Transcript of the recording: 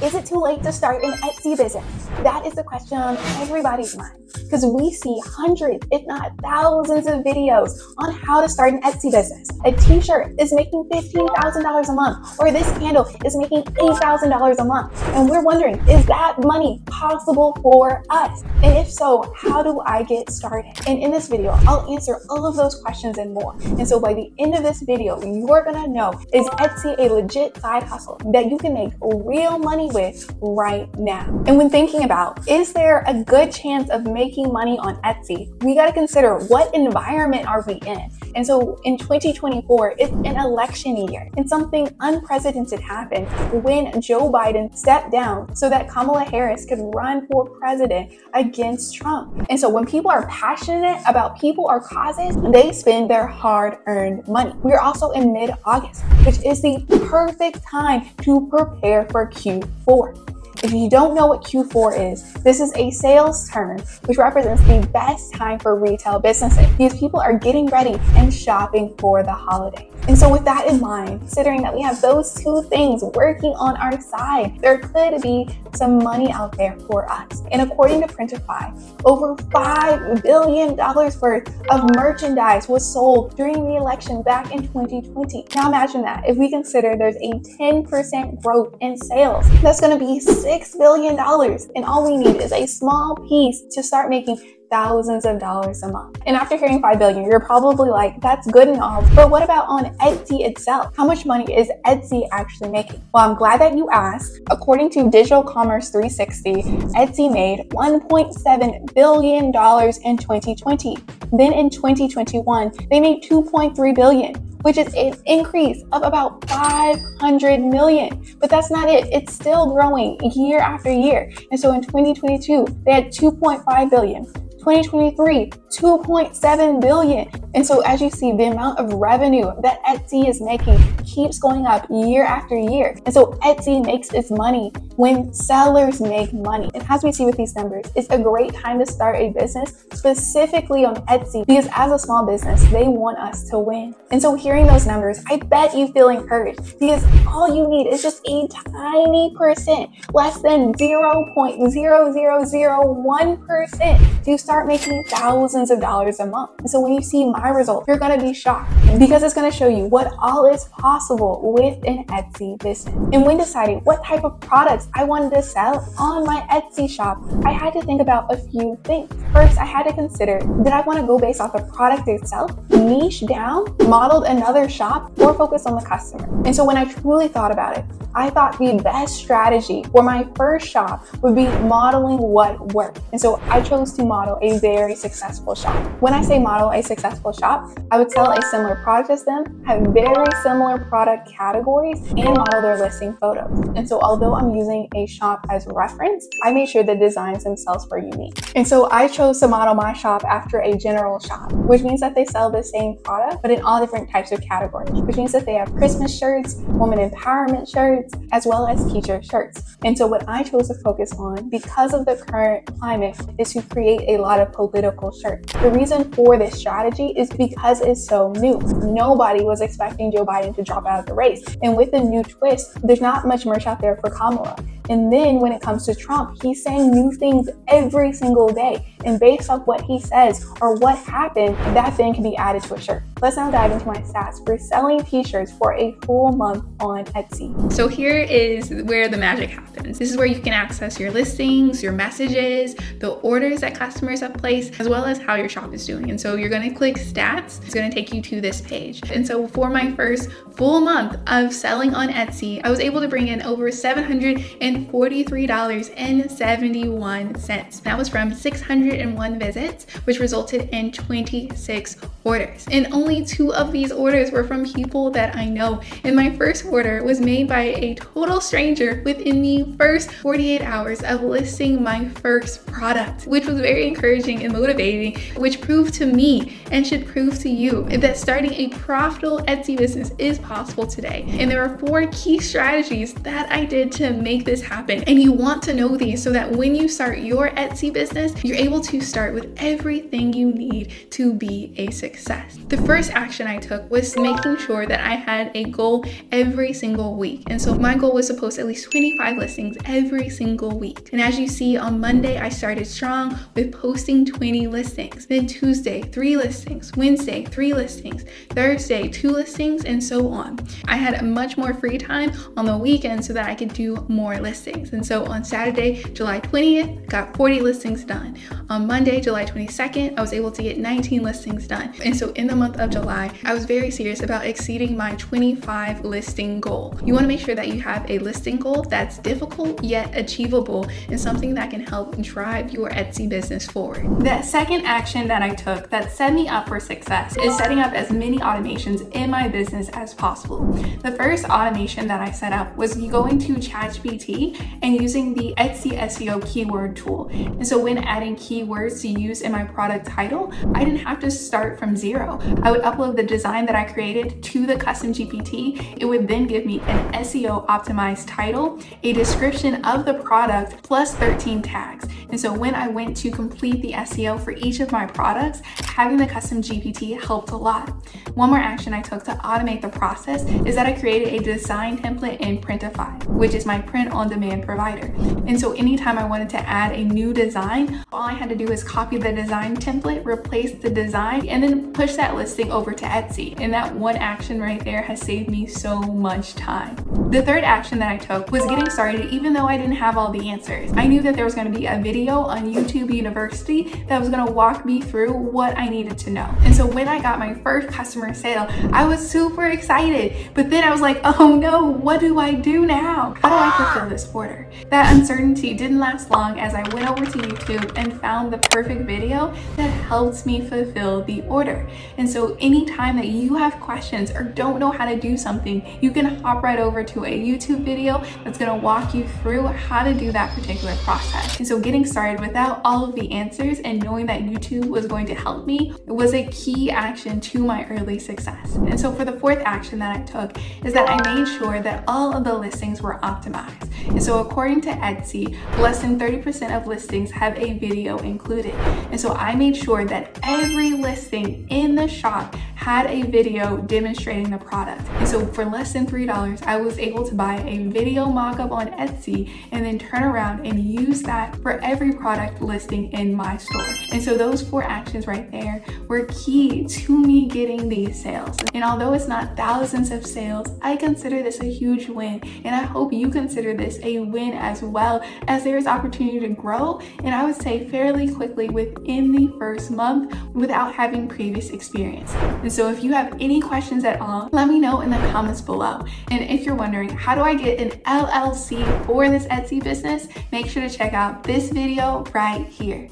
Is it too late to start an Etsy business? That is the question on everybody's mind, because we see hundreds, if not thousands of videos on how to start an Etsy business. A t-shirt is making $15,000 a month, or this candle is making $8,000 a month. And we're wondering, is that money possible for us? And if so, how do I get started? And in this video, I'll answer all of those questions and more. And so by the end of this video, you're gonna know, is Etsy a legit side hustle that you can make real money with right now? And when thinking about, is there a good chance of making money on Etsy, we got to consider what environment are we in. And so in 2024, it's an election year, and something unprecedented happened when Joe Biden stepped down so that Kamala Harris could run for president against Trump. And so when people are passionate about people or causes, they spend their hard-earned money. We're also in mid-August, which is the perfect time to prepare for Q4. If you don't know what Q4 is, this is a sales term which represents the best time for retail businesses because people are getting ready and shopping for the holidays. And so with that in mind, considering that we have those two things working on our side, there could be some money out there for us. And according to Printify, over $5 billion worth of merchandise was sold during the election back in 2020. Now imagine that. If we consider there's a 10% growth in sales, that's going to be $6 billion. And all we need is a small piece to start making thousands of dollars a month. And after hearing 5 billion, you're probably like, that's good and all, but what about on Etsy itself? How much money is Etsy actually making? Well, I'm glad that you asked. According to Digital Commerce 360, Etsy made $1.7 billion in 2020. Then in 2021, they made $2.3 billion, which is an increase of about 500 million. But that's not it. It's still growing year after year. And so in 2022, they had 2.5 billion. 2023, 2.7 billion. And so as you see, the amount of revenue that Etsy is making keeps going up year after year. And so Etsy makes its money when sellers make money. And as we see with these numbers, it's a great time to start a business specifically on Etsy because as a small business, they want us to win. And so hearing those numbers, I bet you feel encouraged because all you need is just a tiny percent, less than 0.0001% to start making thousands of dollars a month. And so when you see my results, you're gonna be shocked because it's gonna show you what all is possible with an Etsy business. And when deciding what type of products I wanted to sell on my Etsy shop, I had to think about a few things. First, I had to consider, did I want to go based off the product itself, niche down, modeled another shop, or focus on the customer? And so when I truly thought about it, I thought the best strategy for my first shop would be modeling what worked. And so I chose to model a very successful shop. When I say model a successful shop, I would sell a similar product as them, have very similar product categories, and model their listing photos. And so although I'm using a shop as reference, I made sure the designs themselves were unique. And so I chose to model my shop after a general shop, which means that they sell the same product, but in all different types of categories, which means that they have Christmas shirts, woman empowerment shirts, as well as teacher shirts. And so what I chose to focus on, because of the current climate, is to create a lot of political shirts. The reason for this strategy is because it's so new. Nobody was expecting Joe Biden to drop out of the race. And with the new twist, there's not much merch out there for Kamala. And then when it comes to Trump, he's saying new things every single day. And based off what he says or what happened, that thing can be added to a shirt. Let's now dive into my stats for selling t-shirts for a full month on Etsy. So here is where the magic happens. This is where you can access your listings, your messages, the orders that customers have placed, as well as how your shop is doing. And so you're going to click stats. It's going to take you to this page. And so for my first full month of selling on Etsy, I was able to bring in over $743.71. That was from 601 visits, which resulted in 26 orders. And only 2 of these orders were from people that I know. And my first order was made by a total stranger within the first 48 hours of listing my first product, which was very encouraging and motivating, which proved to me and should prove to you that starting a profitable Etsy business is possible today. And there are 4 key strategies that I did to make this happen. And you want to know these so that when you start your Etsy business, you're able to start with everything you need to be a success. success. The first action I took was making sure that I had a goal every single week. And so my goal was to post at least 25 listings every single week. And as you see, on Monday, I started strong with posting 20 listings. Then Tuesday, 3 listings. Wednesday, 3 listings. Thursday, 2 listings, and so on. I had much more free time on the weekend so that I could do more listings. And so on Saturday, July 20th, got 40 listings done. On Monday, July 22nd, I was able to get 19 listings done. And so in the month of July, I was very serious about exceeding my 25 listing goal. You want to make sure that you have a listing goal that's difficult yet achievable and something that can help drive your Etsy business forward. The second action that I took that set me up for success is setting up as many automations in my business as possible. The first automation that I set up was going to ChatGPT and using the Etsy SEO keyword tool. And so when adding keywords to use in my product title, I didn't have to start from zero. I would upload the design that I created to the custom GPT. It would then give me an SEO optimized title, a description of the product, plus 13 tags. And so when I went to complete the SEO for each of my products, having the custom GPT helped a lot. One more action I took to automate the process is that I created a design template in Printify, which is my print-on-demand provider. And so anytime I wanted to add a new design, all I had to do is copy the design template, replace the design, and then push that listing over to Etsy. And that one action right there has saved me so much time. The third action that I took was getting started even though I didn't have all the answers. I knew that there was going to be a video on YouTube University that was going to walk me through what I needed to know. And so when I got my first customer sale, I was super excited. But then I was like, oh no, what do I do now? How do I fulfill this order? That uncertainty didn't last long as I went over to YouTube and found the perfect video that helped me fulfill the order. And so anytime that you have questions or don't know how to do something, you can hop right over to a YouTube video that's going to walk you through how to do that particular process. And so getting started without all of the answers and knowing that YouTube was going to help me was a key action to my early success. And so for the fourth action that I took is that I made sure that all of the listings were optimized. And so according to Etsy, less than 30% of listings have a video included. And so I made sure that every listing in the shop had a video demonstrating the product. And so for less than $3, I was able to buy a video mockup on Etsy and then turn around and use that for every product listing in my store. And so those 4 actions right there were key to me getting these sales. And although it's not thousands of sales, I consider this a huge win. And I hope you consider this a win as well, as there is opportunity to grow. And I would say fairly quickly within the first month without having previous experience. And so if you have any questions at all, let me know in the comments below. And if you're wondering, how do I get an LLC for this Etsy business? Make sure to check out this video right here.